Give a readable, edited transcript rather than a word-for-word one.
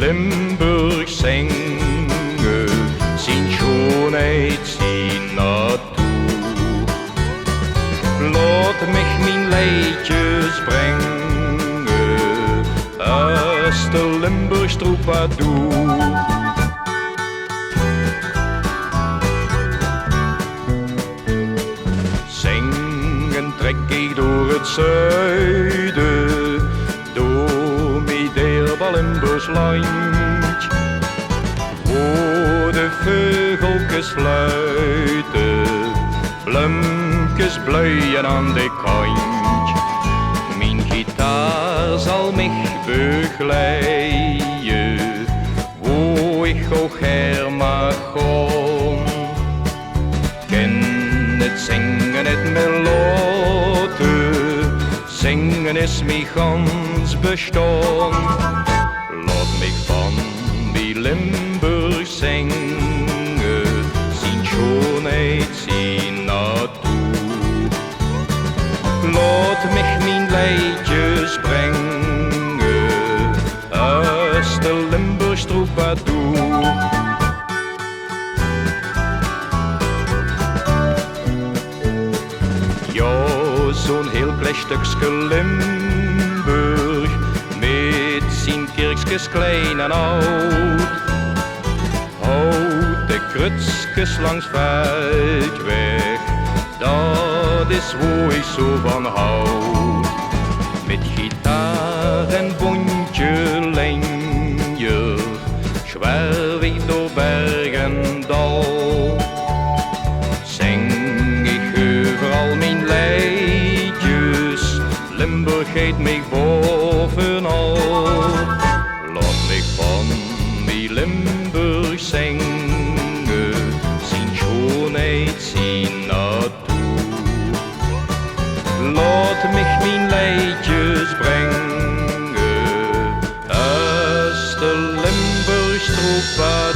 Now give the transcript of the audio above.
Limburg zingen, zijn schoonheid, zijn natuur. Laat mich mijn liedjes brengen, als de Limburgs troubadour. Zingen trek ik door het zuiden, door mijn dierbare Limburgs land, waar de vogeltjes fluiten, bloemkes bloeien aan de kant. Mijn gitaar zal mich begeleiden, waar ik ook her mag gaan. Ken het zingen, het melodie, zingen is mijn gans bestaan. Laat mich van die Limburg zingen, zijn schoonheid, zijn natuur. Laat mich mijn liedjes brengen, als de Limburgs troubadour. Ja, zo'n heel klein stukje Limburg, met zijn kerkjes klein en oud. Houd de krutskes langs Veldweg, dat is waar ik zo van houd. Met gitaar en bondje lenjer, zwerf ik door berg en dal. Zing ik overal mijn liedjes, Limburg heet mij bovenal. Laat mich van die Limburg zingen, zijn schoonheid, zijn natuur. Laat mich mijn liedjes brengen, als de Limburgs troubadour.